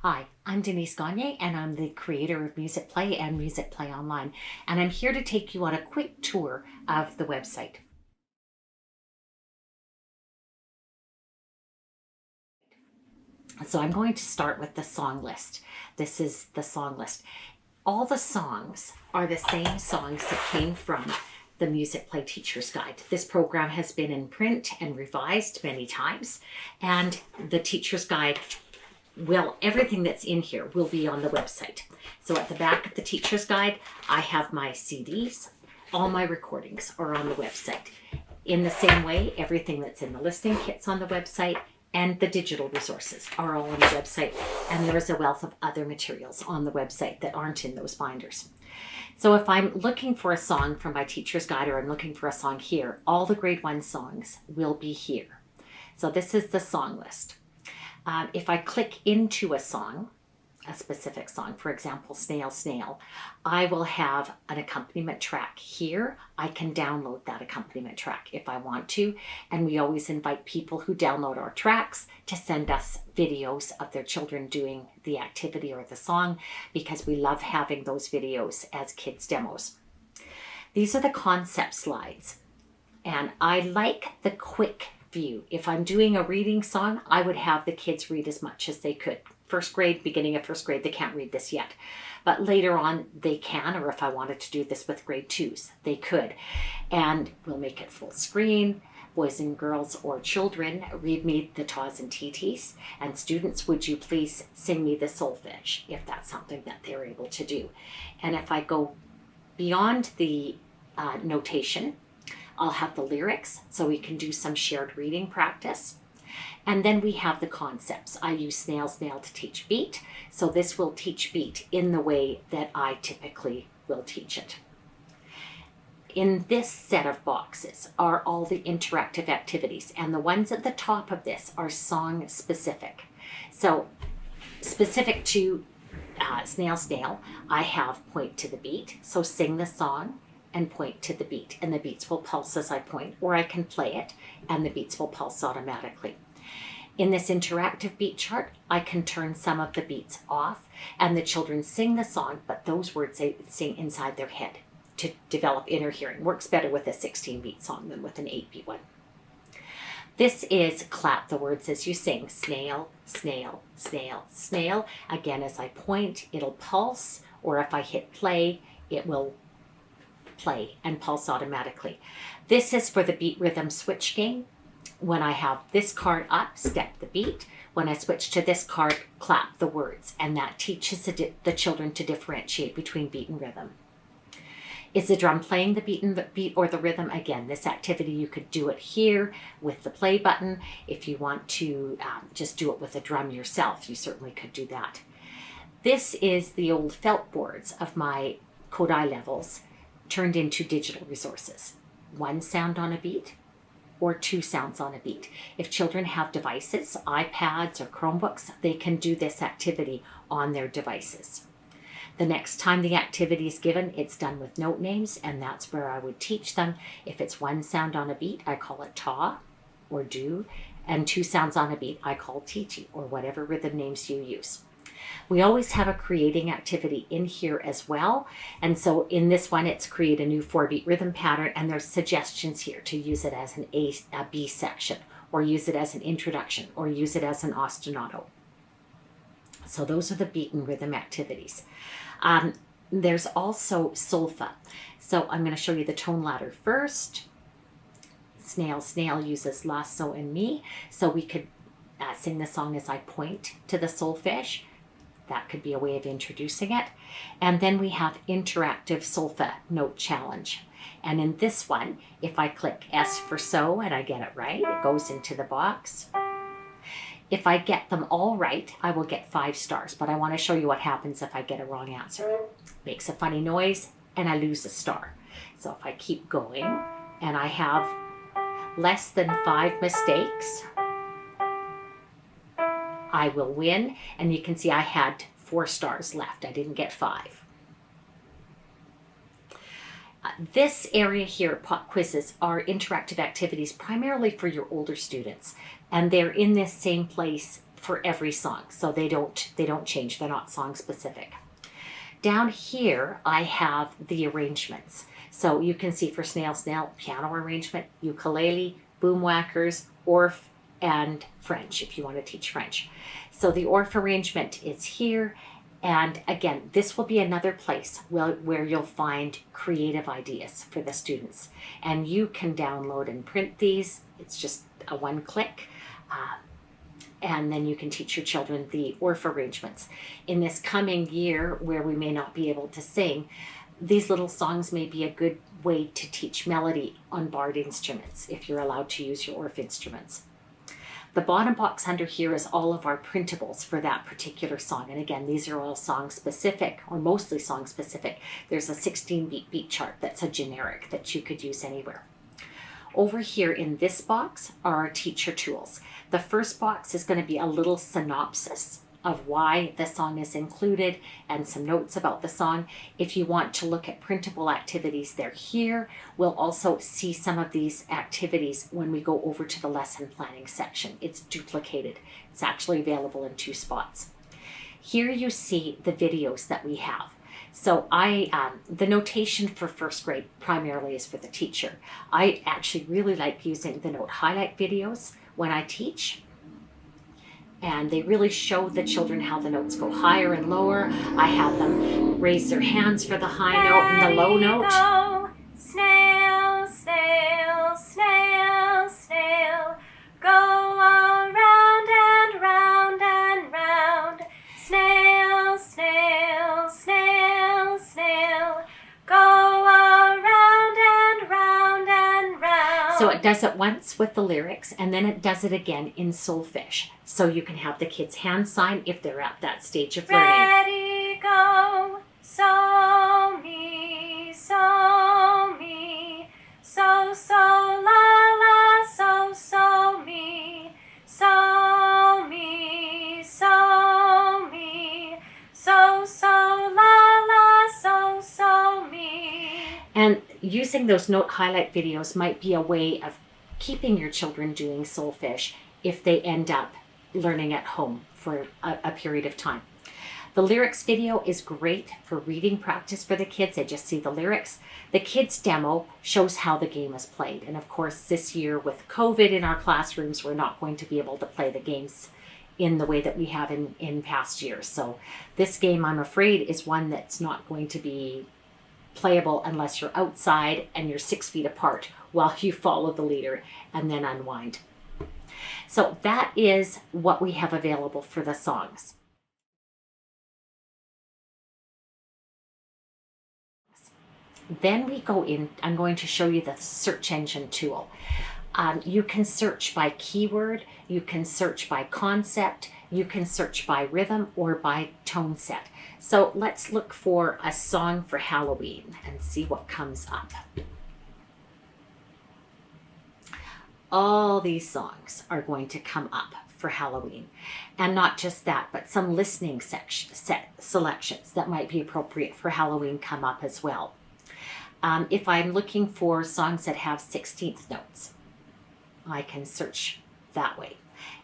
Hi, I'm Denise Gagne, and I'm the creator of Musicplay and Musicplay Online, and I'm here to take you on a quick tour of the website. So I'm going to start with the song list. This is the song list. All the songs are the same songs that came from the Musicplay Teacher's Guide. This program has been in print and revised many times, and the Teacher's Guide everything that's in here will be on the website. So at the back of the Teacher's Guide, I have my CDs. All my recordings are on the website. In the same way, everything that's in the listing kit's on the website, and the digital resources are all on the website. And there is a wealth of other materials on the website that aren't in those binders. So if I'm looking for a song from my Teacher's Guide, or I'm looking for a song here, all the grade 1 songs will be here. So this is the song list. If I click into a song, a specific song, for example, Snail Snail, I will have an accompaniment track here. I can download that accompaniment track if I want to. And we always invite people who download our tracks to send us videos of their children doing the activity or the song, because we love having those videos as kids' demos. These are the concept slides. And I like the quick view. If I'm doing a reading song, I would have the kids read as much as they could. First grade, beginning of first grade, they can't read this yet. But later on they can, or if I wanted to do this with grade 2s, they could. And we'll make it full screen. Boys and girls or children, read me the tas and titis. And students, would you please sing me the solfege, if that's something that they're able to do. And if I go beyond the notation, I'll have the lyrics, so we can do some shared reading practice. And then we have the concepts. I use Snail Snail to teach beat, so this will teach beat in the way that I typically will teach it. In this set of boxes are all the interactive activities, and the ones at the top of this are song specific. So specific to Snail Snail, I have point to the beat, so sing the song and point to the beat, and the beats will pulse as I point, or I can play it and the beats will pulse automatically. In this interactive beat chart, I can turn some of the beats off and the children sing the song, but those words they sing inside their head to develop inner hearing. Works better with a 16-beat song than with an 8-beat one. This is clap the words as you sing. Snail, snail, snail, snail. Again, as I point, it'll pulse, or if I hit play, it will play and pulse automatically. This is for the beat rhythm switch game. When I have this card up, step the beat. When I switch to this card, clap the words, and that teaches the children to differentiate between beat and rhythm. Is the drum playing the beat or the rhythm? Again, this activity, you could do it here with the play button. If you want to just do it with a drum yourself, you certainly could do that. This is the old felt boards of my Kodai levels turned into digital resources. 1 sound on a beat or 2 sounds on a beat. If children have devices, iPads or Chromebooks, they can do this activity on their devices. The next time the activity is given, it's done with note names, and that's where I would teach them. If it's 1 sound on a beat, I call it ta or do, and 2 sounds on a beat, I call titi, or whatever rhythm names you use. We always have a creating activity in here as well. And so in this one, it's create a new 4-beat rhythm pattern, and there's suggestions here to use it as an A, B section, or use it as an introduction, or use it as an ostinato. So those are the beat and rhythm activities. There's also solfa. So I'm going to show you the tone ladder first. Snail Snail uses lasso and mi, so we could sing the song as I point to the solfege. That could be a way of introducing it. And then we have interactive solfa note challenge. And in this one, if I click S for so and I get it right, it goes into the box. If I get them all right, I will get 5 stars, but I want to show you what happens if I get a wrong answer. Makes a funny noise and I lose a star. So if I keep going and I have less than 5 mistakes, I will win, and you can see I had 4 stars left. I didn't get 5. This area here, pop quizzes, are interactive activities primarily for your older students, and they're in this same place for every song. So they don't change. They're not song specific. Down here, I have the arrangements. So you can see for Snail Snail, piano arrangement, ukulele, Boomwhackers, Orff, and French, if you want to teach French. So the Orff arrangement is here. And again, this will be another place where you'll find creative ideas for the students. And you can download and print these. It's just a one click. And then you can teach your children the Orff arrangements. In this coming year, where we may not be able to sing, these little songs may be a good way to teach melody on barred instruments, if you're allowed to use your Orff instruments. The bottom box under here is all of our printables for that particular song. And again, these are all song specific, or mostly song specific. There's a 16-beat beat chart that's a generic that you could use anywhere. Over here in this box are our teacher tools. The first box is going to be a little synopsis of why the song is included and some notes about the song. If you want to look at printable activities, they're here. We'll also see some of these activities when we go over to the lesson planning section. It's duplicated. It's actually available in 2 spots. Here you see the videos that we have. So the notation for first grade primarily is for the teacher. I actually really like using the note highlight videos when I teach. And they really show the children how the notes go higher and lower. I have them raise their hands for the high note and the low note. Go, snail, snail, snail, snail, go around and round and round. Snail, snail, snail, snail, go around and round and round. So it does it once with the lyrics, and then it does it again in solfege. So you can have the kids hand sign if they're at that stage of learning. Ready, go, so, mi, so, mi, so, la, la, so, mi, so, mi, so, mi, so, la, la, so, mi. And using those note highlight videos might be a way of keeping your children doing solfege if they end up learning at home for a period of time. The lyrics video is great for reading practice for the kids. They just see the lyrics. The kids demo shows how the game is played. And of course, this year with COVID in our classrooms, we're not going to be able to play the games in the way that we have in past years. So this game, I'm afraid, is one that's not going to be playable unless you're outside and you're 6 feet apart while you follow the leader and then unwind. So that is what we have available for the songs. Then we go in, I'm going to show you the search engine tool. You can search by keyword, you can search by concept, you can search by rhythm or by tone set. So let's look for a song for Halloween and see what comes up. All these songs are going to come up for Halloween. And not just that, but some listening selections that might be appropriate for Halloween come up as well. If I'm looking for songs that have 16th notes, I can search that way.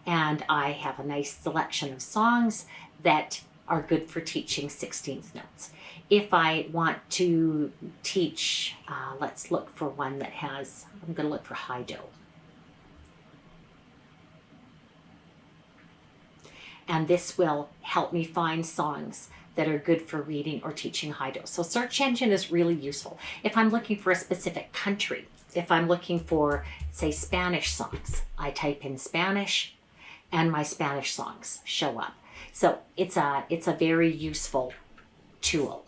And I have a nice selection of songs that are good for teaching 16th notes. If I want to teach, let's look for one that has, I'm going to look for high do. And this will help me find songs that are good for reading or teaching high do. So search engine is really useful. If I'm looking for a specific country, if I'm looking for, say, Spanish songs, I type in Spanish and my Spanish songs show up. So it's a very useful tool.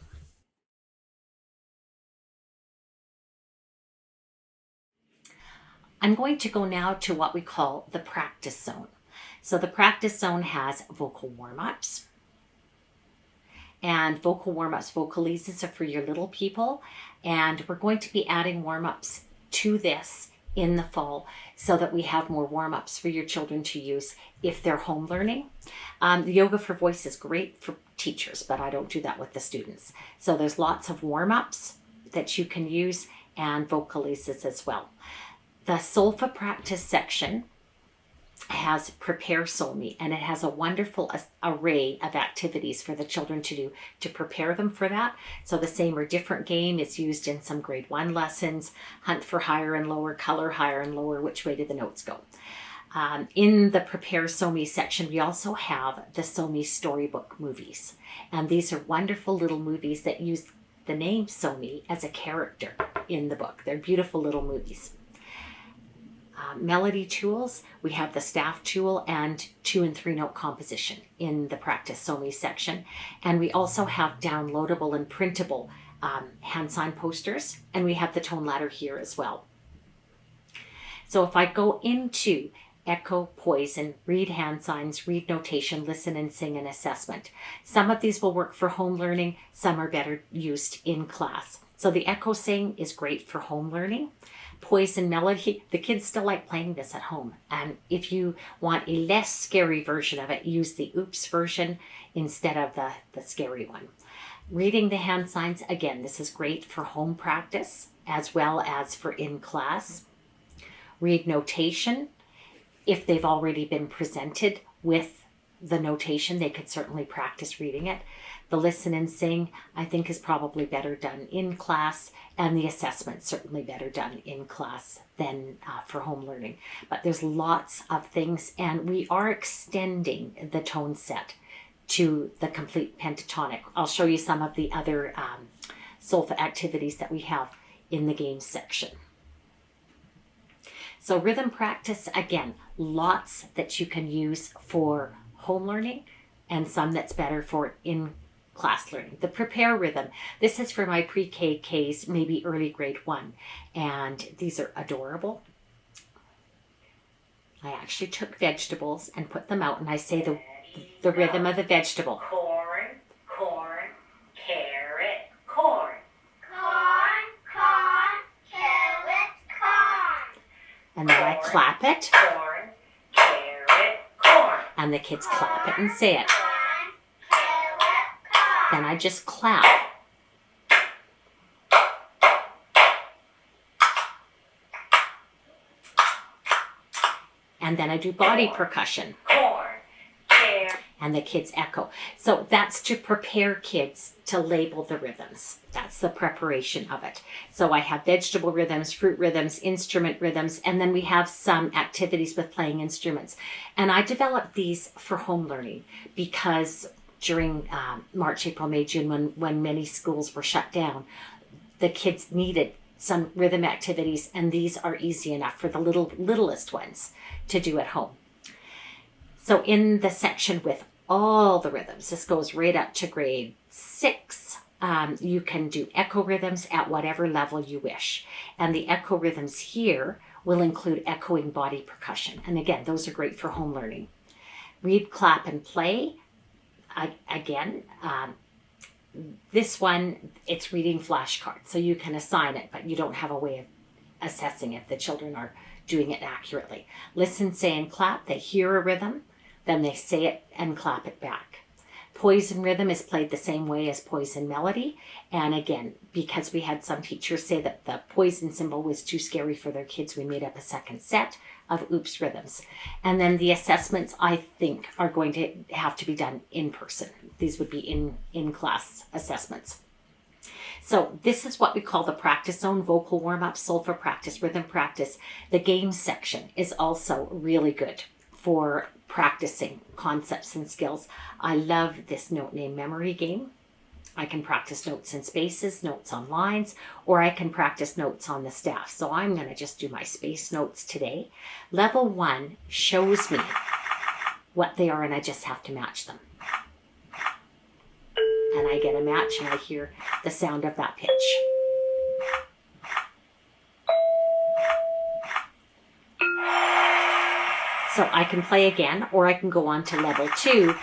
I'm going to go now to what we call the practice zone. So the practice zone has vocal warm-ups. And vocal warm-ups, vocalises are for your little people. And we're going to be adding warm-ups to this in the fall so that we have more warm-ups for your children to use if they're home learning. The Yoga for Voice is great for teachers, but I don't do that with the students. So there's lots of warm-ups that you can use and vocalises as well. The solfa practice section has Prepare So Me, and it has a wonderful array of activities for the children to do to prepare them for that. So the Same or Different game is used in some grade 1 lessons, Hunt for Higher and Lower, Color Higher and Lower, Which Way Did the Notes Go? In the Prepare So Me section, we also have the So Me storybook movies. And these are wonderful little movies that use the name So Me as a character in the book. They're beautiful little movies. Melody tools, we have the staff tool and 2 and 3 note composition in the Practice So Me section. And we also have downloadable and printable hand sign posters, and we have the tone ladder here as well. So if I go into Echo, Poise, and Read Hand Signs, Read Notation, Listen and Sing, and Assessment. Some of these will work for home learning, some are better used in class. So the Echo Sing is great for home learning. Poise and Melody, the kids still like playing this at home. And if you want a less scary version of it, use the Oops version instead of the scary one. Reading the hand signs, again, this is great for home practice as well as for in class. Read Notation. If they've already been presented with the notation, they could certainly practice reading it. The Listen and Sing, I think, is probably better done in class, and the assessment certainly better done in class than for home learning. But there's lots of things, and we are extending the tone set to the complete pentatonic. I'll show you some of the other solfa activities that we have in the games section. So rhythm practice, again, lots that you can use for home learning and some that's better for in-class learning. The Prepare rhythm, this is for my pre-K Ks, maybe early grade 1, and these are adorable. I actually took vegetables and put them out, and I say the rhythm of the vegetable. Corn, corn, carrot, corn. Corn, corn, carrot, corn. And then I clap it, Corn, carrot, corn. and the kids clap it and say it. Corn, carrot, corn. Then I just clap. And then I do body percussion, Corn, carrot. and the kids echo. So that's to prepare kids to label the rhythms. That's the preparation of it. So I have vegetable rhythms, fruit rhythms, instrument rhythms, and then we have some activities with playing instruments. And I developed these for home learning because during March, April, May, June, when many schools were shut down, the kids needed some rhythm activities, and these are easy enough for the littlest ones to do at home. So in the section with all the rhythms, this goes right up to grade 6. You can do echo rhythms at whatever level you wish. And the echo rhythms here will include echoing body percussion. And again, those are great for home learning. Read, clap, and play. This one, it's reading flashcards. So you can assign it, but you don't have a way of assessing if the children are doing it accurately. Listen, say, and clap. They hear a rhythm, then they say it and clap it back. Poise and rhythm is played the same way as poise and melody. And again, because we had some teachers say that the poison symbol was too scary for their kids, we made up a second set of oops rhythms. And then the assessments, I think, are going to have to be done in person. These would be in-class assessments. So this is what we call the practice zone: vocal warm-up, solfa practice, rhythm practice. The game section is also really good for practicing concepts and skills. I love this note name memory game. I can practice notes in spaces, notes on lines, or I can practice notes on the staff. So I'm going to just do my space notes today. Level 1 shows me what they are, and I just have to match them. And I get a match, and I hear the sound of that pitch. So I can play again, or I can go on to level 2,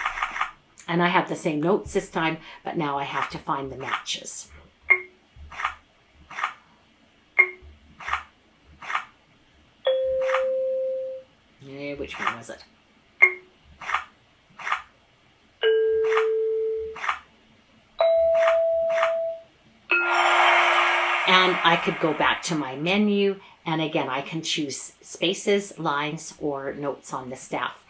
and I have the same notes this time, but now I have to find the matches. Which one was it? And I could go back to my menu And again, I can choose spaces, lines, or notes on the staff.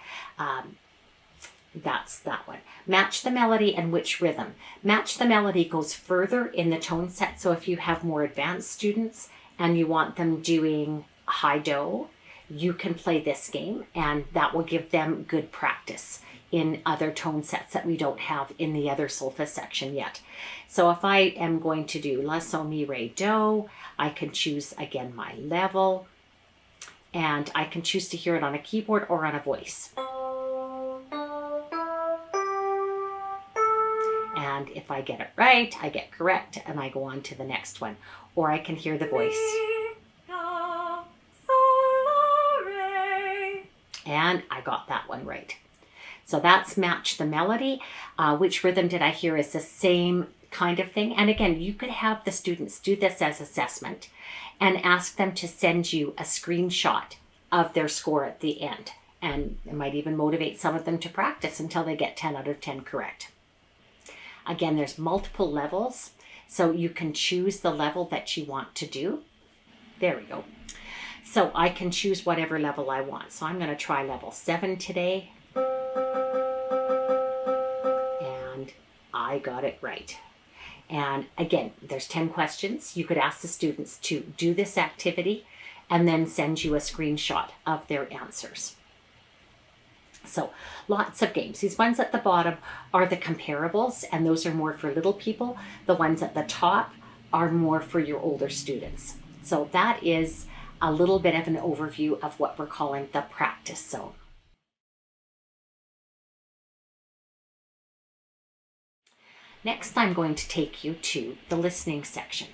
That's that one. Match the melody and which rhythm. Match the melody goes further in the tone set. So if you have more advanced students and you want them doing high do, you can play this game, and that will give them good practice in other tone sets that we don't have in the other solfa section yet. So if I am going to do la, sol, mi, re, do, I can choose again my level, and I can choose to hear it on a keyboard or on a voice. And if I get it right, I get correct, and I go on to the next one. Or I can hear the voice. And I got that one right. So that's match the melody. Which rhythm did I hear is the same kind of thing. And again, you could have the students do this as assessment and ask them to send you a screenshot of their score at the end. And it might even motivate some of them to practice until they get 10 out of 10 correct. Again, there's multiple levels, so you can choose the level that you want to do. There we go. So I can choose whatever level I want. So I'm going to try level 7 today. And I got it right. And again, there's 10 questions. You could ask the students to do this activity and then send you a screenshot of their answers. So lots of games. These ones at the bottom are the comparables, and those are more for little people. The ones at the top are more for your older students. So that is a little bit of an overview of what we're calling the practice zone. Next, I'm going to take you to the listening section.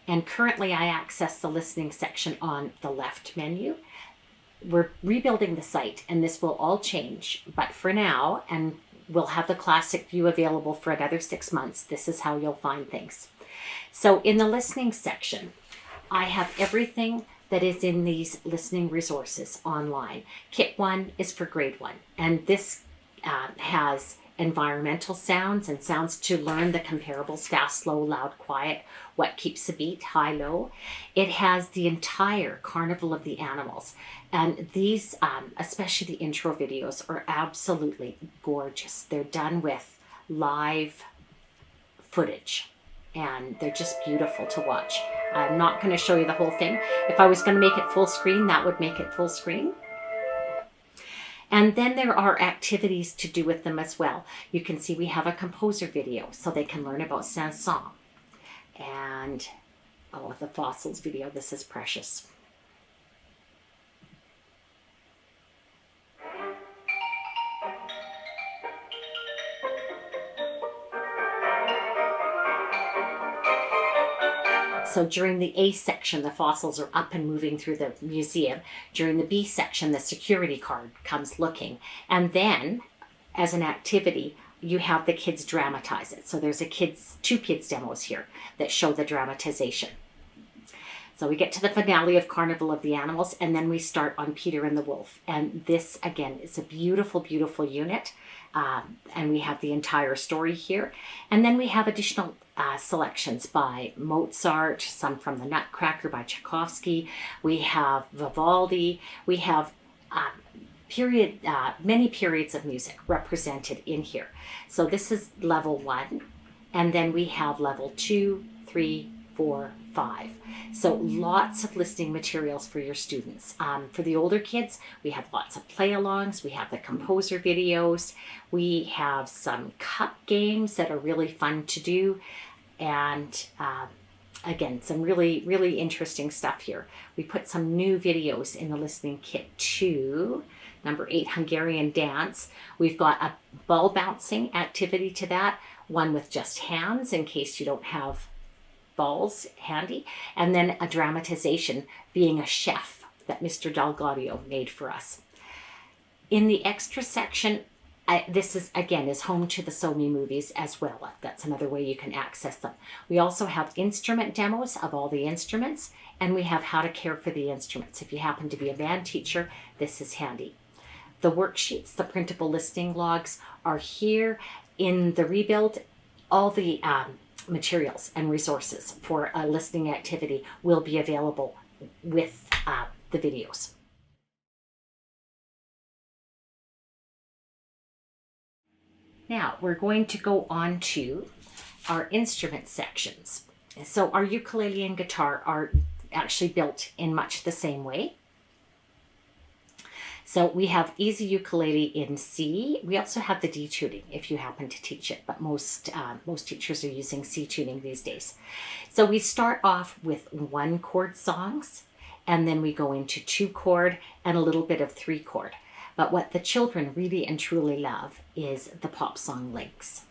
And currently I access the listening section on the left menu. We're rebuilding the site, and this will all change, but for now, and we'll have the classic view available for another 6 months, this is how you'll find things. So in the listening section, I have everything that is in these listening resources online. Kit 1 is for grade 1, and this has environmental sounds and sounds to learn the comparables: fast, slow, loud, quiet, what keeps the beat, high, low. It has the entire Carnival of the Animals, and these, especially the intro videos, are absolutely gorgeous. They're done with live footage, and they're just beautiful to watch. I'm not going to show you the whole thing. If I was going to make it full screen, that would make it full screen. And then there are activities to do with them as well. You can see we have a composer video, so they can learn about Saint-Saëns. And, oh, the fossils video, this is precious. So during the A section, the fossils are up and moving through the museum. During the B section, the security guard comes looking. And then, as an activity, you have the kids dramatize it. So there's two kids demos here that show the dramatization. So we get to the finale of Carnival of the Animals, and then we start on Peter and the Wolf. And this, again, is a beautiful, beautiful unit. And we have the entire story here. And then we have additional selections by Mozart, some from the Nutcracker by Tchaikovsky. We have Vivaldi. We have many periods of music represented in here. So this is level 1. And then we have level 2, 3, 4, 5. So lots of listening materials for your students. For the older kids, we have lots of play-alongs. We have the composer videos. We have some cup games that are really fun to do. And again, some really, really interesting stuff here. We put some new videos in the listening kit too. Number 8, Hungarian dance. We've got a ball bouncing activity to that. One with just hands in case you don't have balls handy, and then a dramatization being a chef that Mr. Delgadio made for us. In the extra section, this is home to the SoMe movies as well. That's another way you can access them. We also have instrument demos of all the instruments, and we have how to care for the instruments. If you happen to be a band teacher, this is handy. The worksheets, the printable listening logs, are here in the rebuild. All the materials and resources for a listening activity will be available with the videos. Now we're going to go on to our instrument sections. So our ukulele and guitar are actually built in much the same way. So we have easy ukulele in C. We also have the D tuning if you happen to teach it, but most teachers are using C tuning these days. So we start off with 1-chord songs, and then we go into 2-chord and a little bit of 3-chord. But what the children really and truly love is the pop song links.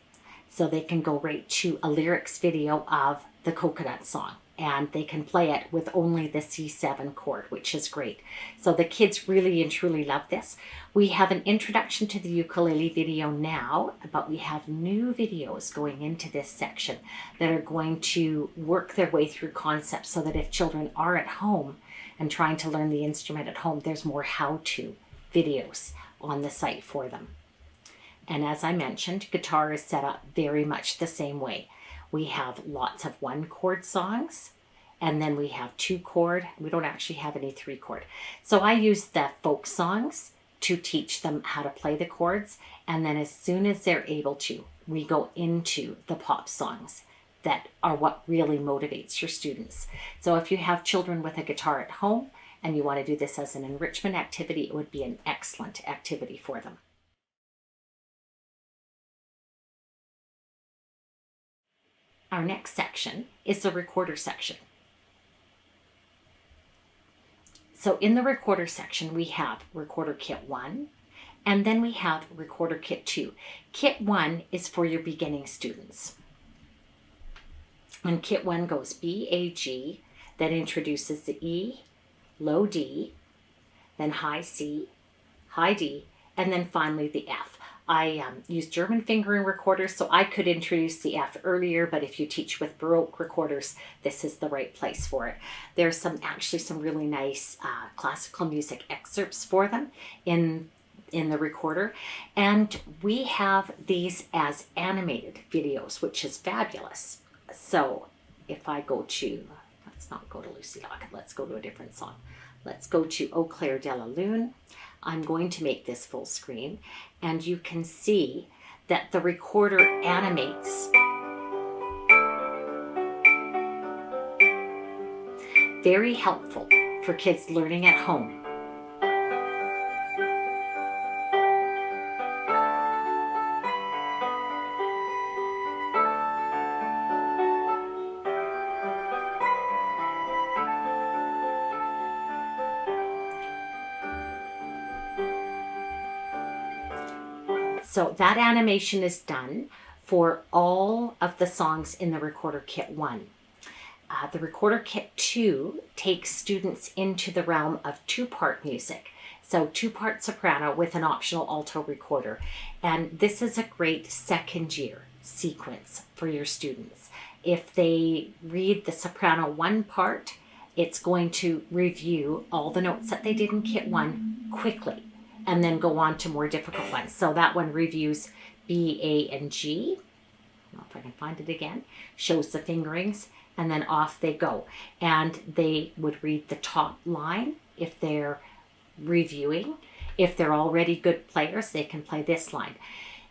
So they can go right to a lyrics video of the coconut song, and they can play it with only the C7 chord, which is great. So the kids really and truly love this. We have an introduction to the ukulele video now, but we have new videos going into this section that are going to work their way through concepts so that if children are at home and trying to learn the instrument at home, there's more how-to videos on the site for them. And as I mentioned, guitar is set up very much the same way. We have lots of 1-chord songs, and then we have 2-chord. We don't actually have any 3-chord. So I use the folk songs to teach them how to play the chords, and then as soon as they're able to, we go into the pop songs that are what really motivates your students. So if you have children with a guitar at home and you want to do this as an enrichment activity, it would be an excellent activity for them. Our next section is the recorder section. So in the recorder section, we have Recorder Kit 1, and then we have Recorder Kit 2. Kit 1 is for your beginning students. And Kit 1 goes B, A, G, that introduces the E, low D, then high C, high D, and then finally the F. I use German fingering recorders, so I could introduce the F earlier, but if you teach with Baroque recorders, this is the right place for it. There's actually some really nice classical music excerpts for them in the recorder, and we have these as animated videos, which is fabulous. So if I go to, let's not go to Lucy Locket, let's go to a different song. Let's go to Eau Claire de la Lune. I'm going to make this full screen, and you can see that the recorder animates very helpful for kids learning at home. So that animation is done for all of the songs in the Recorder Kit 1. The Recorder Kit 2 takes students into the realm of 2-part music. So 2-part soprano with an optional alto recorder. And this is a great second year sequence for your students. If they read the soprano 1 part, it's going to review all the notes that they did in Kit 1 quickly, and then go on to more difficult ones. So that one reviews B, A, and G. I don't know if I can find it again. Shows the fingerings, and then off they go. And they would read the top line if they're reviewing. If they're already good players, they can play this line.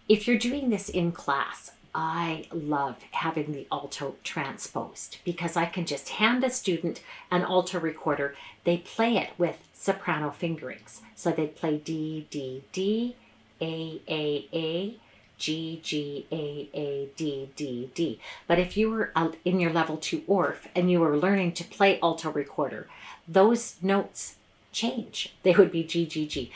If you're doing this in class, I love having the alto transposed because I can just hand a student an alto recorder. They play it with soprano fingerings. So they play D, D, D, A, G, G, A, D, D, D. But if you were out in your level 2 Orff and you were learning to play alto recorder, those notes change. They would be G, G, G.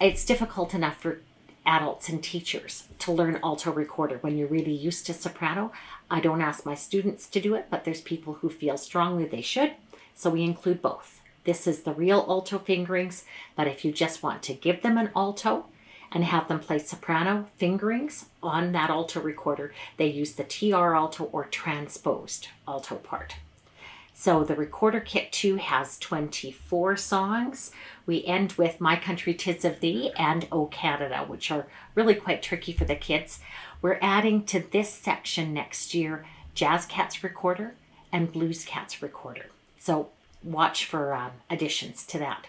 It's difficult enough for adults and teachers to learn alto recorder when you're really used to soprano. I don't ask my students to do it, but there's people who feel strongly they should, so we include both. This is the real alto fingerings, but if you just want to give them an alto and have them play soprano fingerings on that alto recorder, they use the TR alto or transposed alto part. So the Recorder Kit 2 has 24 songs. We end with My Country 'Tis of Thee and O Canada, which are really quite tricky for the kids. We're adding to this section next year Jazz Cats Recorder and Blues Cats Recorder. So watch for additions to that.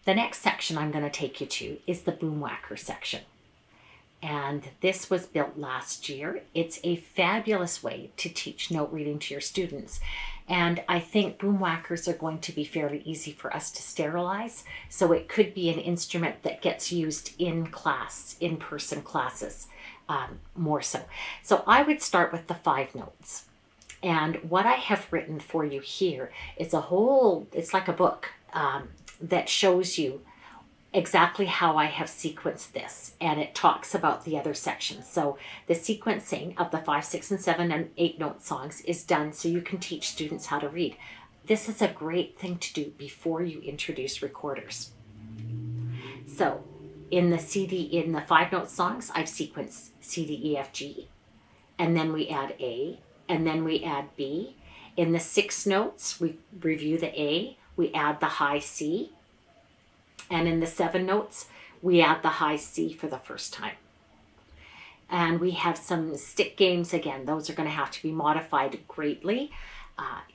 The next section I'm going to take you to is the Boomwhacker section. And this was built last year. It's a fabulous way to teach note reading to your students. And I think boomwhackers are going to be fairly easy for us to sterilize. So it could be an instrument that gets used in class, in-person classes, more so. So I would start with the 5 notes. And what I have written for you here is it's like a book that shows you exactly how I have sequenced this, and it talks about the other sections. So the sequencing of the 5, 6, and 7 and 8 note songs is done so you can teach students how to read. This is a great thing to do before you introduce recorders. So in the 5 note songs, I've sequenced C, D, E, F, G, and then we add A, and then we add B. In the 6 notes, we review the A, we add the high C, and in the 7 notes, we add the high C for the first time. And we have some stick games. Again, those are going to have to be modified greatly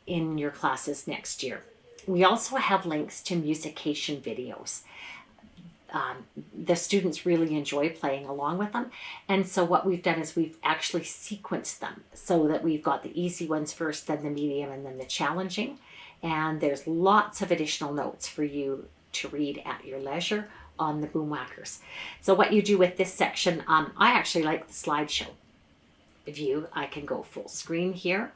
in your classes next year. We also have links to musication videos. The students really enjoy playing along with them. And so what we've done is we've actually sequenced them so that we've got the easy ones first, then the medium, and then the challenging. And there's lots of additional notes for you to read at your leisure on the Boomwhackers. So what you do with this section, I actually like the slideshow view. I can go full screen here.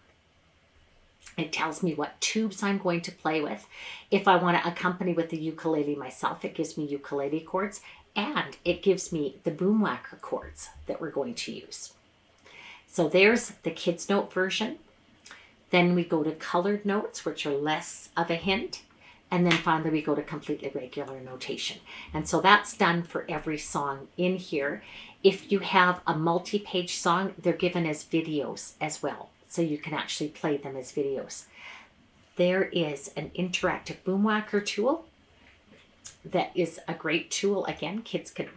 It tells me what tubes I'm going to play with. If I want to accompany with the ukulele myself, it gives me ukulele chords, and it gives me the Boomwhacker chords that we're going to use. So there's the kids note version. Then we go to colored notes, which are less of a hint. And then finally we go to completely regular notation. And so that's done for every song in here. If you have a multi-page song, they're given as videos as well. So you can actually play them as videos. There is an interactive Boomwhacker tool that is a great tool. Again, kids can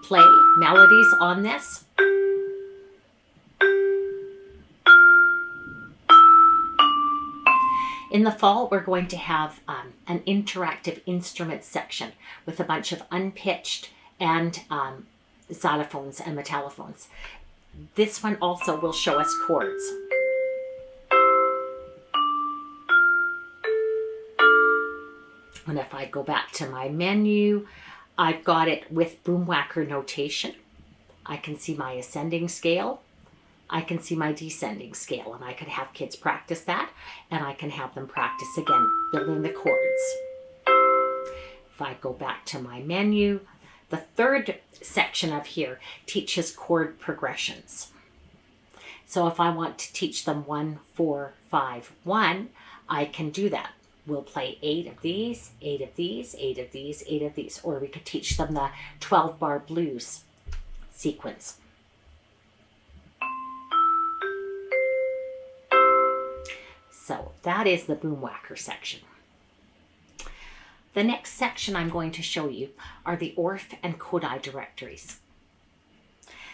play melodies on this. In the fall, we're going to have an interactive instrument section with a bunch of unpitched and xylophones and metallophones. This one also will show us chords. And if I go back to my menu, I've got it with Boomwhacker notation. I can see my ascending scale. I can see my descending scale, and I could have kids practice that, and I can have them practice again, building the chords. If I go back to my menu, the third section of here teaches chord progressions. So if I want to teach them 1, 4, 5, 1, I can do that. We'll play 8 of these, 8 of these, 8 of these, 8 of these, or we could teach them the 12-bar blues sequence. So that is the Boomwhacker section. The next section I'm going to show you are the ORF and Kodai directories.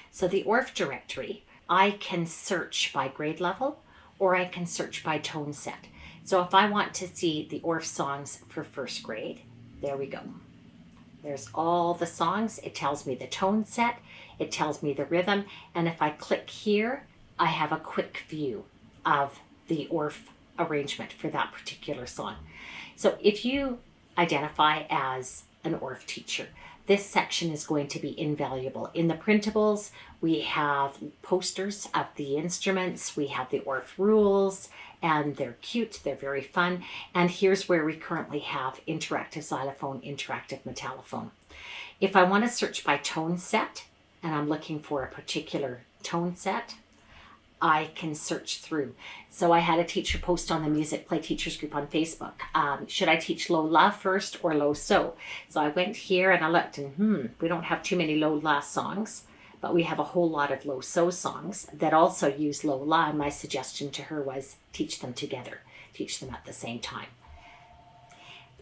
So the ORF directory, I can search by grade level or I can search by tone set. So if I want to see the ORF songs for first grade, there we go. There's all the songs. It tells me the tone set, it tells me the rhythm, and if I click here, I have a quick view of the ORF arrangement for that particular song. So if you identify as an ORF teacher, this section is going to be invaluable. In the printables, we have posters of the instruments, we have the ORF rules, and they're cute, they're very fun. And here's where we currently have interactive xylophone, interactive metallophone. If I want to search by tone set, and I'm looking for a particular tone set, I can search through. So I had a teacher post on the Musicplay Teachers group on Facebook. Should I teach low la first or low so? So I went here and I looked and we don't have too many low la songs, but we have a whole lot of low so songs that also use low la. And my suggestion to her was teach them together, teach them at the same time.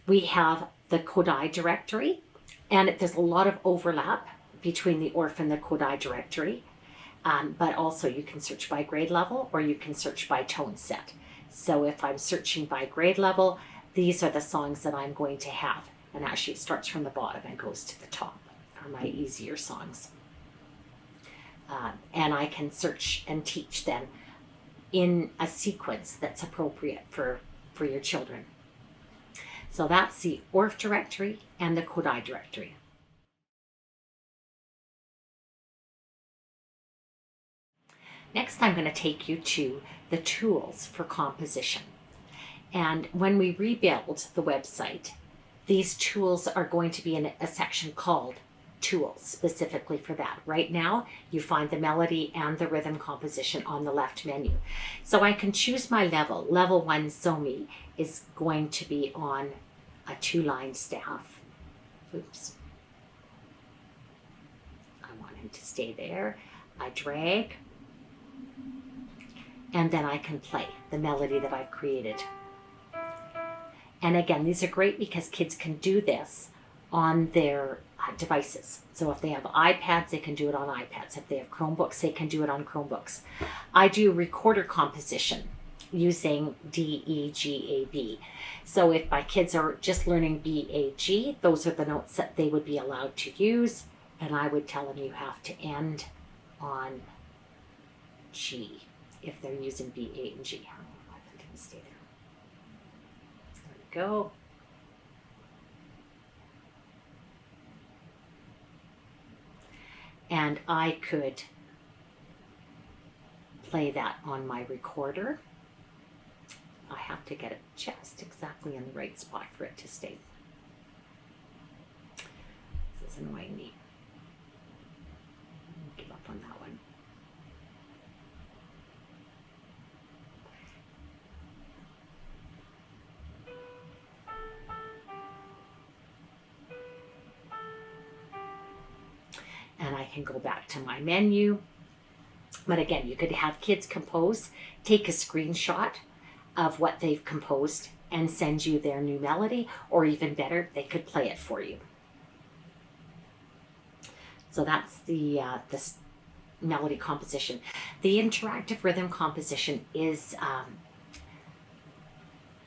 We have the Kodai directory, and there's a lot of overlap between the ORF and the Kodai directory, but also you can search by grade level or you can search by tone set. So if I'm searching by grade level, these are the songs that I'm going to have. And actually it starts from the bottom and goes to the top are my easier songs. And I can search and teach them in a sequence that's appropriate for your children. So that's the ORF directory and the Kodai directory. Next, I'm going to take you to the tools for composition. And when we rebuild the website, these tools are going to be in a section called Tools, specifically for that. Right now, you find the melody and the rhythm composition on the left menu. So I can choose my level. Level 1 Somi is going to be on a 2-line staff. Oops. I want him to stay there. I drag, and then I can play the melody that I've created. And again, these are great because kids can do this on their devices. So if they have iPads, they can do it on iPads. If they have Chromebooks, they can do it on Chromebooks. I do recorder composition using D, E, G, A, B. So if my kids are just learning B, A, G, those are the notes that they would be allowed to use. And I would tell them you have to end on G if they're using B, A, and G. I didn't stay there. There we go. And I could play that on my recorder. I have to get it just exactly in the right spot for it to stay. This is annoying me. I'll give up on that one. And I can go back to my menu. But again, you could have kids compose, take a screenshot of what they've composed and send you their new melody, or even better, they could play it for you. So that's the melody composition. The interactive rhythm composition is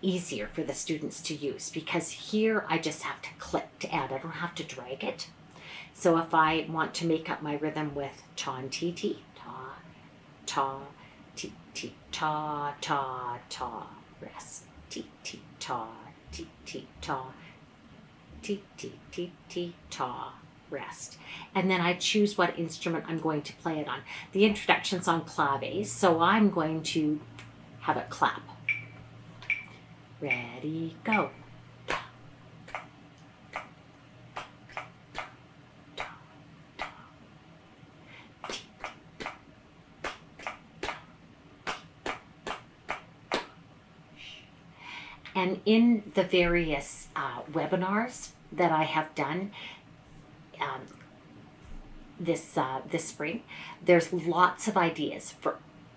easier for the students to use because here I just have to click to add. I don't have to drag it. So if I want to make up my rhythm with ta and ti ti, ta, ta, ti ti, ta, ta, ta, rest, ti ti, ta, ti ti, ta, ti ti, ti ti, ta, rest. And then I choose what instrument I'm going to play it on. The introduction's on claves, so I'm going to have it clap. Ready, go. And in the various webinars that I have done this spring, there's lots of ideas for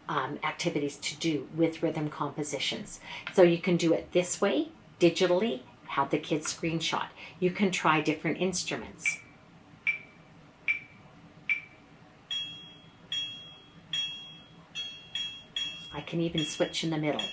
activities to do with rhythm compositions. So you can do it this way, digitally, have the kids screenshot. You can try different instruments. I can even switch in the middle.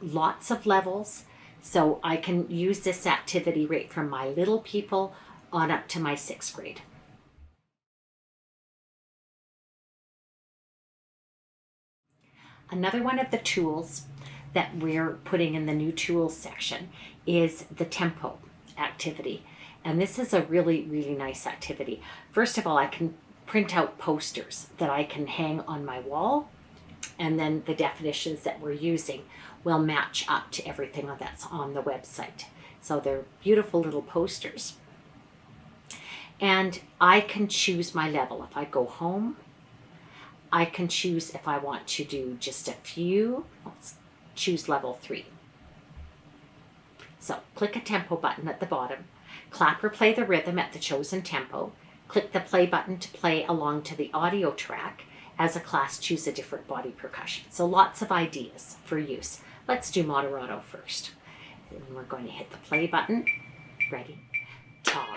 Lots of levels, so I can use this activity right from my little people on up to my 6th grade. Another one of the tools that we're putting in the new tools section is the tempo activity, and this is a really, really nice activity. First of all, I can print out posters that I can hang on my wall, and then the definitions that we're using will match up to everything that's on the website. So they're beautiful little posters. And I can choose my level. If I go home, I can choose if I want to do just a few. Let's choose level 3. So click a tempo button at the bottom, clap or play the rhythm at the chosen tempo, click the play button to play along to the audio track, as a class, choose a different body percussion. So lots of ideas for use. Let's do moderato first. And we're going to hit the play button. Ready? Ta,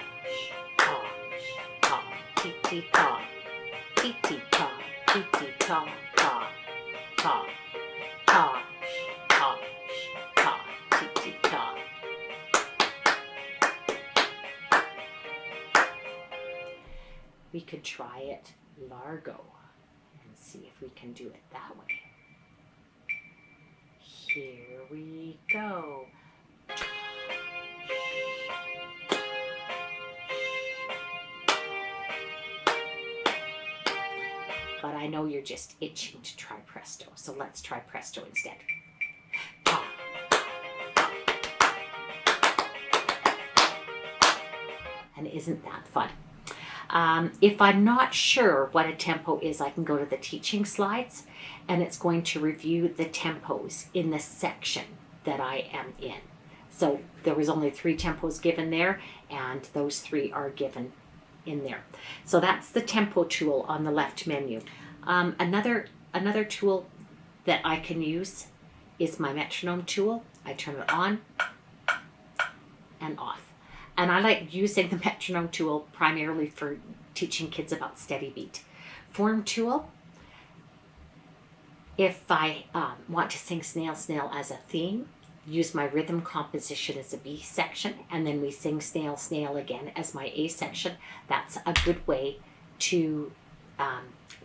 ta, ta, ti ti ta, ti ti ta, ti ti ta, ta, ta, ta, ta, ta, ti ti ta. We could try it largo and see if we can do it that way. Here we go. But I know you're just itching to try presto, so let's try presto instead. Ta. And isn't that fun? If I'm not sure what a tempo is, I can go to the teaching slides, and it's going to review the tempos in the section that I am in. So there was only 3 tempos given there, and those 3 are given in there. So that's the tempo tool on the left menu. Another tool that I can use is my metronome tool. I turn it on and off. And I like using the metronome tool primarily for teaching kids about steady beat. Form tool, if I want to sing Snail Snail as a theme, use my rhythm composition as a B section, and then we sing Snail Snail again as my A section. That's a good way to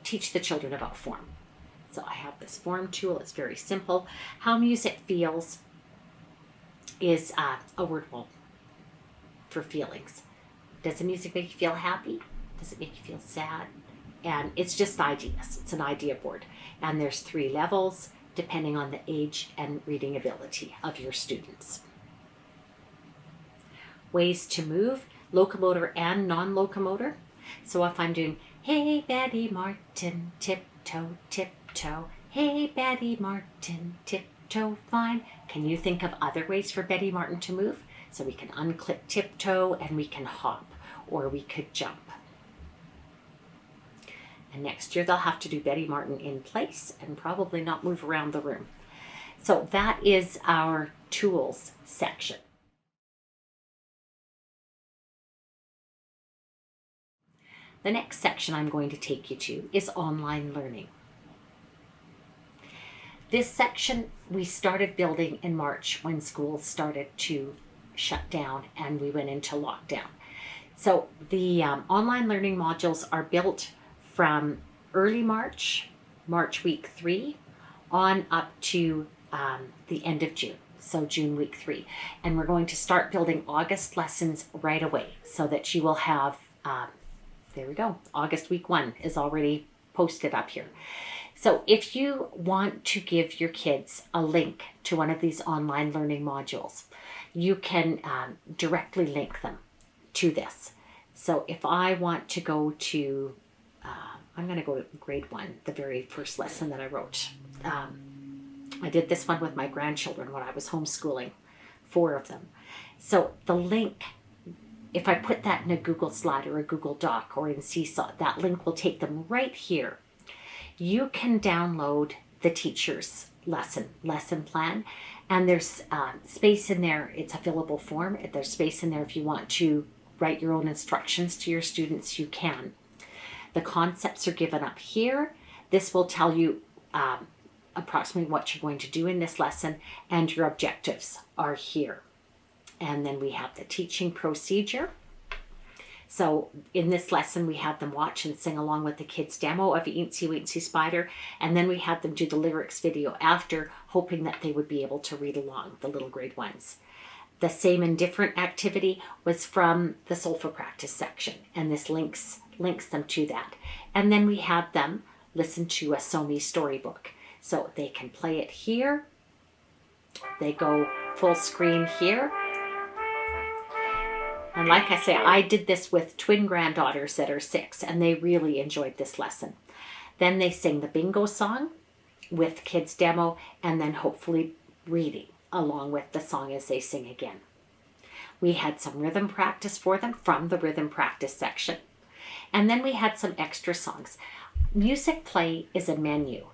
teach the children about form. So I have this form tool. It's very simple. How music feels is a word wall for feelings. Does the music make you feel happy? Does it make you feel sad? And it's just ideas. It's an idea board. And there's 3 levels depending on the age and reading ability of your students. Ways to move, locomotor and non-locomotor. So if I'm doing, hey Betty Martin, tiptoe, tiptoe, hey Betty Martin, tiptoe fine. Can you think of other ways for Betty Martin to move? So we can unclip tiptoe and we can hop, or we could jump. And next year they'll have to do Betty Martin in place and probably not move around the room. So that is our tools section. The next section I'm going to take you to is online learning. This section we started building in March when schools started to shut down and we went into lockdown. So the online learning modules are built from early March week 3, on up to the end of June, so June week 3. And we're going to start building August lessons right away so that you will have, there we go, August week 1 is already posted up here. So if you want to give your kids a link to one of these online learning modules, you can directly link them to this. So if I want to go to, I'm going to go to grade 1, the very first lesson that I wrote. I did this one with my grandchildren when I was homeschooling 4 of them. So the link, if I put that in a Google slide or a Google Doc or in Seesaw, that link will take them right here. You can download the teacher's lesson plan, and there's space in there. It's a fillable form. There's space in there if you want to write your own instructions to your students, you can. The concepts are given up here. This will tell you approximately what you're going to do in this lesson, and your objectives are here. And then we have the teaching procedure. So in this lesson, we had them watch and sing along with the kids' demo of Eensy Weensy Spider, and then we had them do the lyrics video after, hoping that they would be able to read along, the little grade 1s. The same and different activity was from the solfa practice section, and this links them to that. And then we had them listen to a SoMe storybook. So they can play it here. They go full screen here. And like I say, I did this with twin granddaughters that are 6, and they really enjoyed this lesson. Then they sing the bingo song with kids' demo, and then hopefully reading along with the song as they sing again. We had some rhythm practice for them from the rhythm practice section. And then we had some extra songs. Music play is a menu.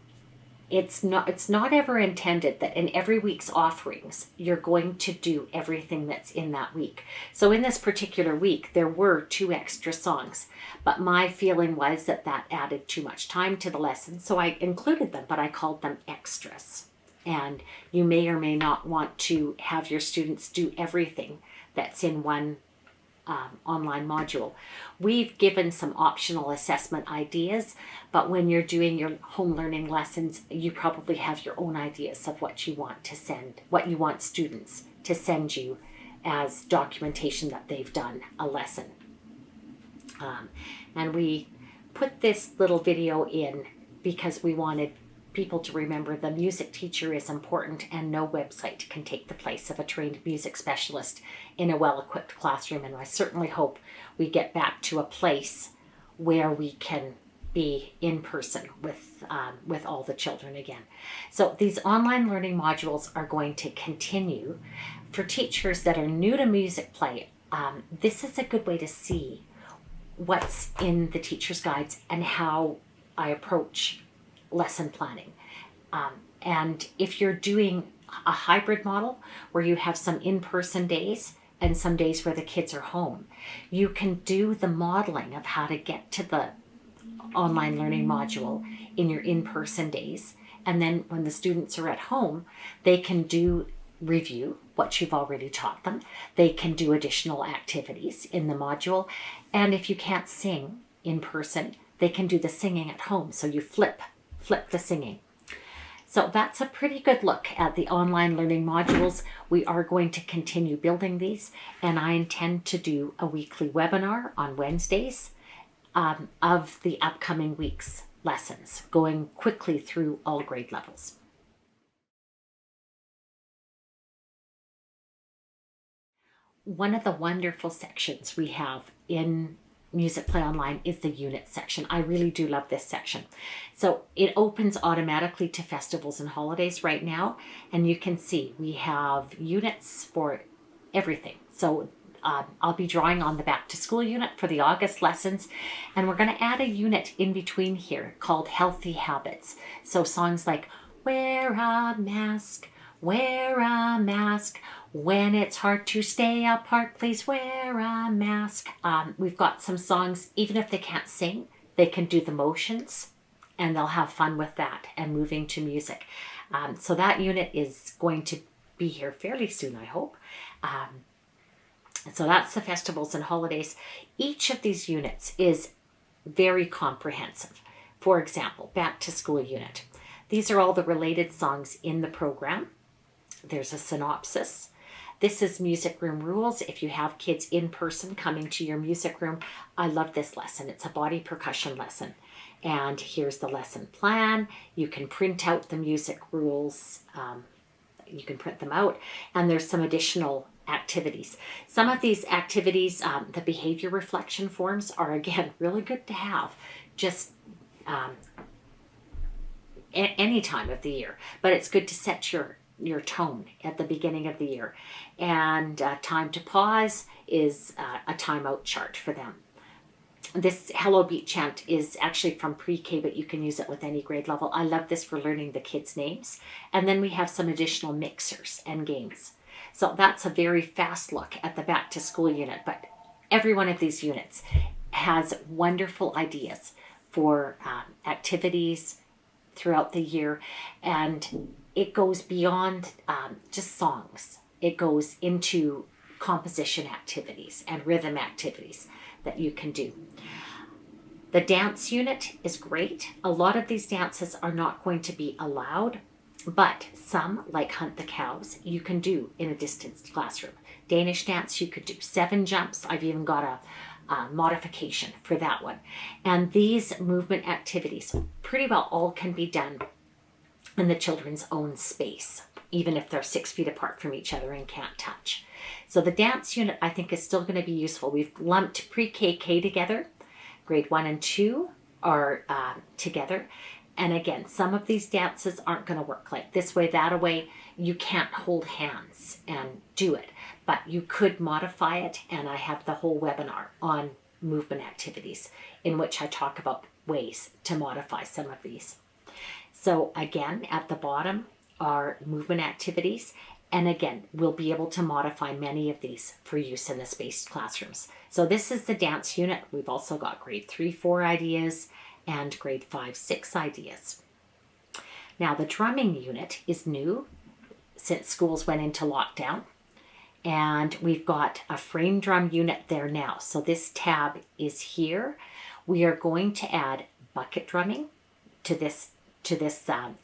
It's not ever intended that in every week's offerings you're going to do everything that's in that week. So in this particular week there were 2 extra songs, but my feeling was that added too much time to the lesson, so I included them, but I called them extras. And you may or may not want to have your students do everything that's in one online module. We've given some optional assessment ideas, but when you're doing your home learning lessons, you probably have your own ideas of what you want to send, what you want students to send you as documentation that they've done a lesson. And we put this little video in because we wanted people to remember the music teacher is important, and no website can take the place of a trained music specialist in a well-equipped classroom. And I certainly hope we get back to a place where we can be in person with all the children again. So these online learning modules are going to continue. For teachers that are new to music play, this is a good way to see what's in the teacher's guides and how I approach lesson planning. And if you're doing a hybrid model where you have some in-person days and some days where the kids are home, you can do the modeling of how to get to the online learning module in your in-person days. And then when the students are at home, they can do review what you've already taught them. They can do additional activities in the module. And if you can't sing in person, they can do the singing at home. So you flip the singing. So that's a pretty good look at the online learning modules. We are going to continue building these, and I intend to do a weekly webinar on Wednesdays of the upcoming week's lessons, going quickly through all grade levels. One of the wonderful sections we have in Music Play Online is the unit section. I really do love this section. So it opens automatically to festivals and holidays right now, and you can see we have units for everything. So I'll be drawing on the back to school unit for the August lessons, and we're going to add a unit in between here called Healthy Habits. So songs like Wear a Mask, Wear a Mask, When It's Hard to Stay Apart, Please Wear a Mask. We've got some songs, even if they can't sing, they can do the motions, and they'll have fun with that and moving to music. So that unit is going to be here fairly soon, I hope. So that's the festivals and holidays. Each of these units is very comprehensive. For example, back to school unit. These are all the related songs in the program. There's a synopsis. This is music room rules. If you have kids in person coming to your music room, I love this lesson. It's a body percussion lesson. And here's the lesson plan. You can print out the music rules. You can print them out. And there's some additional activities. Some of these activities, the behavior reflection forms are, again, really good to have just any time of the year. But it's good to set your tone at the beginning of the year. And time to pause is a timeout chart for them. This Hello Beat chant is actually from pre-K, but you can use it with any grade level. I love this for learning the kids' names. And then we have some additional mixers and games. So that's a very fast look at the back to school unit, but every one of these units has wonderful ideas for activities throughout the year, and it goes beyond just songs. It goes into composition activities and rhythm activities that you can do. The dance unit is great. A lot of these dances are not going to be allowed, but some, like Hunt the Cows, you can do in a distanced classroom. Danish dance, you could do 7 jumps. I've even got a modification for that one. And these movement activities pretty well all can be done in the children's own space, even if they're 6 feet apart from each other and can't touch. So the dance unit, I think, is still going to be useful. We've lumped pre-KK together. Grade 1 and 2 are together. And again, some of these dances aren't going to work like this way, that way. You can't hold hands and do it, but you could modify it. And I have the whole webinar on movement activities in which I talk about ways to modify some of these. So again, at the bottom are movement activities. And again, we'll be able to modify many of these for use in the spaced classrooms. So this is the dance unit. We've also got grade 3, 4 ideas and grade 5, 6 ideas. Now the drumming unit is new since schools went into lockdown. And we've got a frame drum unit there now. So this tab is here. We are going to add bucket drumming to this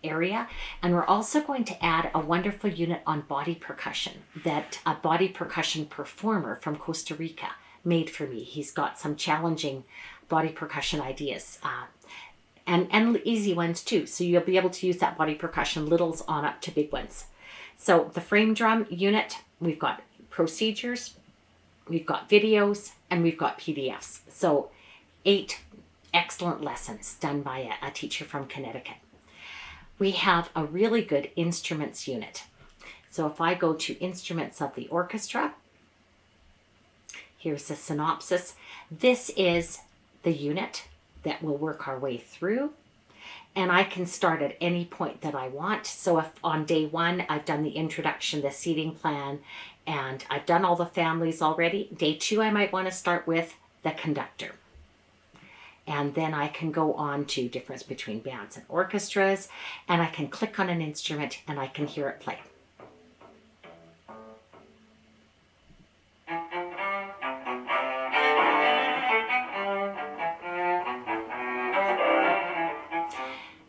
area, and we're also going to add a wonderful unit on body percussion that a body percussion performer from Costa Rica made for me. He's got some challenging body percussion ideas and easy ones too, so you'll be able to use that body percussion littles on up to big ones. So the frame drum unit, we've got procedures, we've got videos, and we've got PDFs. So 8 excellent lessons done by a teacher from Connecticut. We have a really good instruments unit. So if I go to instruments of the orchestra, here's the synopsis. This is the unit that we'll work our way through. And I can start at any point that I want. So if on day 1, I've done the introduction, the seating plan, and I've done all the families already. Day 2, I might want to start with the conductor. And then I can go on to difference between bands and orchestras, and I can click on an instrument and I can hear it play.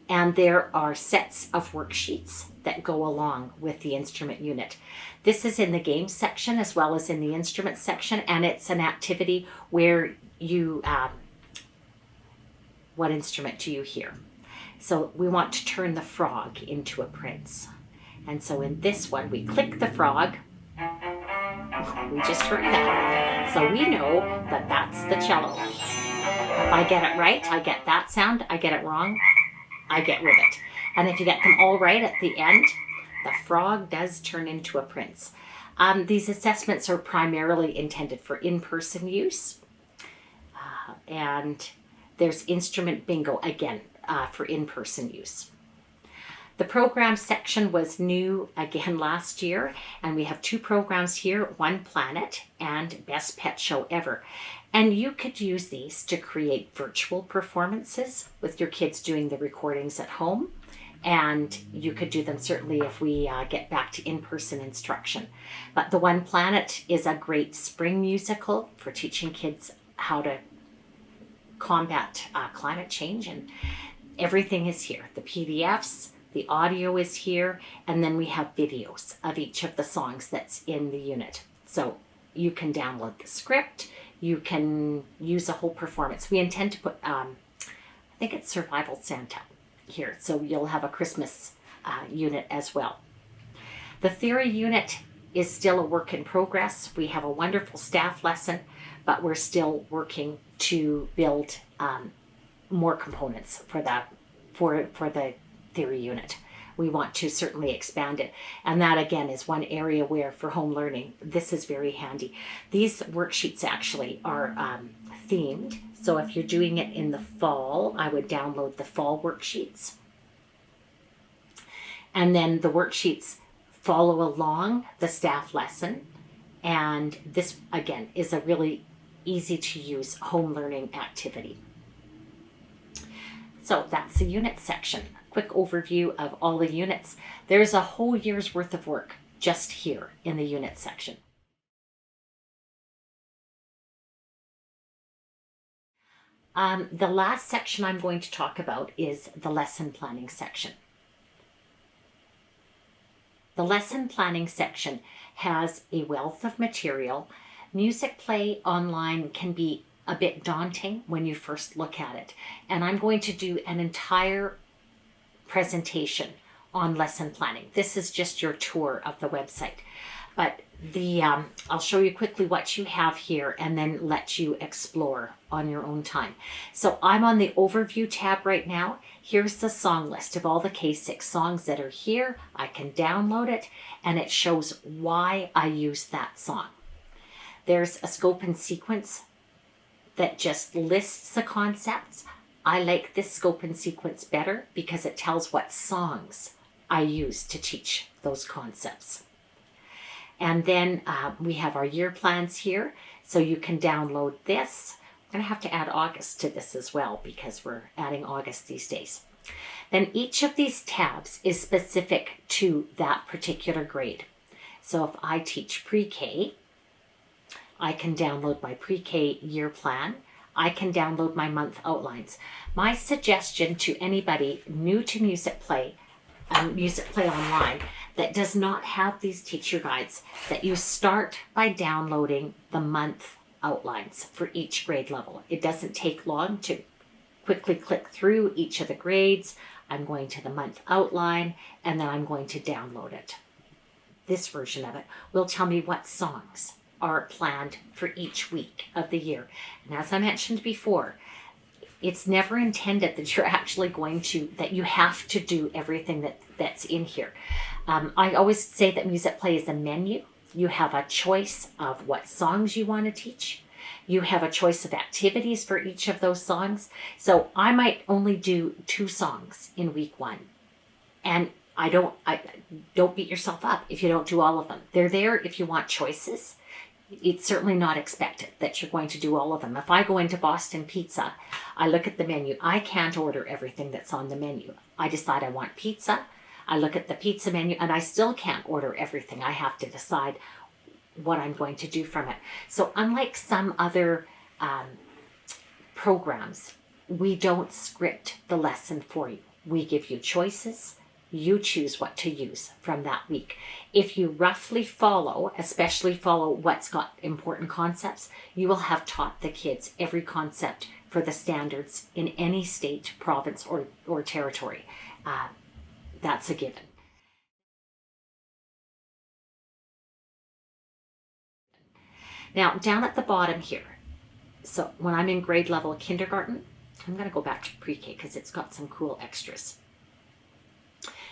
And there are sets of worksheets that go along with the instrument unit. This is in the games section as well as in the instruments section, and it's an activity where you what instrument do you hear? So we want to turn the frog into a prince. And so in this one, we click the frog. We just heard that. So we know that that's the cello. If I get it right, I get that sound. I get it wrong, I get ribbit. And if you get them all right at the end, the frog does turn into a prince. These assessments are primarily intended for in-person use. And there's instrument bingo, again, for in-person use. The program section was new again last year, and we have 2 programs here, One Planet and Best Pet Show Ever. And you could use these to create virtual performances with your kids doing the recordings at home. And you could do them certainly if we get back to in-person instruction. But the One Planet is a great spring musical for teaching kids how to combat climate change, and everything is here. The PDFs, the audio is here, and then we have videos of each of the songs that's in the unit. So you can download the script, you can use a whole performance. We intend to put, I think it's Survival Santa here, so you'll have a Christmas unit as well. The theory unit is still a work in progress. We have a wonderful staff lesson, but we're still working to build more components for the theory unit. We want to certainly expand it. And that again is one area where for home learning, this is very handy. These worksheets actually are themed. So if you're doing it in the fall, I would download the fall worksheets. And then the worksheets follow along the staff lesson. And this again is a really easy to use home learning activity. So that's the unit section. Quick overview of all the units. There's a whole year's worth of work just here in the unit section. The last section I'm going to talk about is the lesson planning section. The lesson planning section has a wealth of material. Musicplay online can be a bit daunting when you first look at it. And I'm going to do an entire presentation on lesson planning. This is just your tour of the website. But I'll show you quickly what you have here and then let you explore on your own time. So I'm on the overview tab right now. Here's the song list of all the K6 songs that are here. I can download it and it shows why I use that song. There's a scope and sequence that just lists the concepts. I like this scope and sequence better because it tells what songs I use to teach those concepts. And then we have our year plans here, so you can download this. I'm going to have to add August to this as well because we're adding August these days. Then each of these tabs is specific to that particular grade. So if I teach pre-K, I can download my pre-K year plan. I can download my month outlines. My suggestion to anybody new to Musicplay, Musicplay Online, that does not have these teacher guides, that you start by downloading the month outlines for each grade level. It doesn't take long to quickly click through each of the grades. I'm going to the month outline and then I'm going to download it. This version of it will tell me what songs are planned for each week of the year. And as I mentioned before, it's never intended that you're actually that you have to do everything that's in here. I always say that Musicplay is a menu. You have a choice of what songs you want to teach. You have a choice of activities for each of those songs. So I might only do 2 songs in week 1. And don't beat yourself up if you don't do all of them. They're there if you want choices. It's certainly not expected that you're going to do all of them. If I go into Boston Pizza, I look at the menu. I can't order everything that's on the menu. I decide I want pizza. I look at the pizza menu and I still can't order everything. I have to decide what I'm going to do from it. So unlike some other programs, we don't script the lesson for you. We give you choices. You choose what to use from that week. If you roughly follow, especially follow what's got important concepts, you will have taught the kids every concept for the standards in any state, province, or territory. That's a given. Now, down at the bottom here, so when I'm in grade level kindergarten, I'm going to go back to pre-K because it's got some cool extras.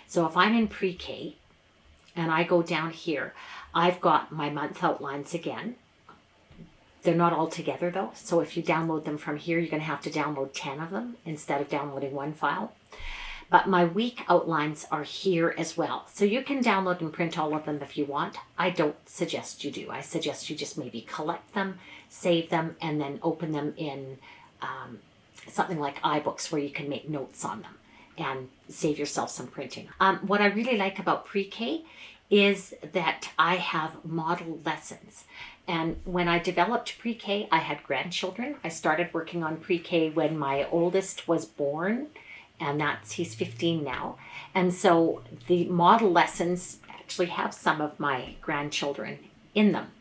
So if I'm in pre-K and I go down here, I've got my month outlines again. They're not all together though. So if you download them from here, you're going to have to download 10 of them instead of downloading 1 file. But my week outlines are here as well. So you can download and print all of them if you want. I don't suggest you do. I suggest you just maybe collect them, save them, and then open them in something like iBooks where you can make notes on them and save yourself some printing. What I really like about pre-K is that I have model lessons. And when I developed pre-K, I had grandchildren. I started working on pre-K when my oldest was born, and he's 15 now. And so the model lessons actually have some of my grandchildren in them.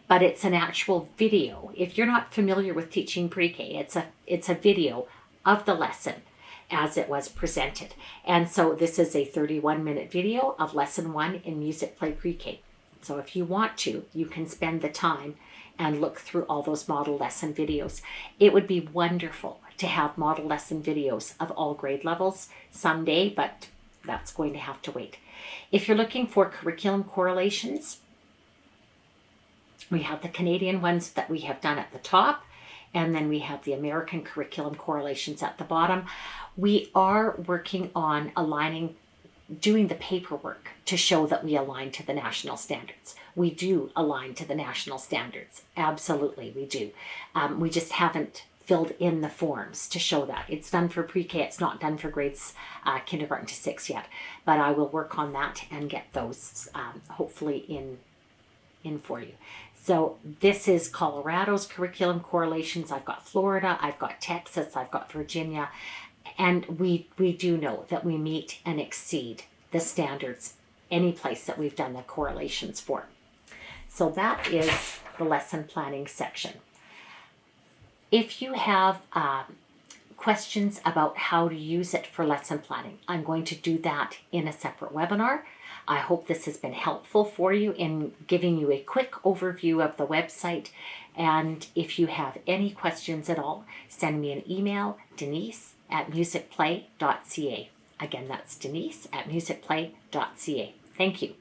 But it's an actual video. If you're not familiar with teaching pre-K, it's a video of the lesson as it was presented. And so this is a 31-minute video of lesson 1 in Musicplay pre-K. So if you want to, you can spend the time and look through all those model lesson videos. It would be wonderful to have model lesson videos of all grade levels someday, but that's going to have to wait. If you're looking for curriculum correlations, we have the Canadian ones that we have done at the top, and then we have the American curriculum correlations at the bottom. We are working on doing the paperwork to show that we align to the national standards. We do align to the national standards. Absolutely, we do. We just haven't filled in the forms to show that. It's done for pre-K. It's not done for grades kindergarten to 6 yet. But I will work on that and get those hopefully in for you. So this is Colorado's curriculum correlations. I've got Florida, I've got Texas, I've got Virginia. And we do know that we meet and exceed the standards any place that we've done the correlations for. So that is the lesson planning section. If you have questions about how to use it for lesson planning, I'm going to do that in a separate webinar. I hope this has been helpful for you in giving you a quick overview of the website. And if you have any questions at all, send me an email, Denise@musicplay.ca. Again, that's Denise@musicplay.ca. Thank you.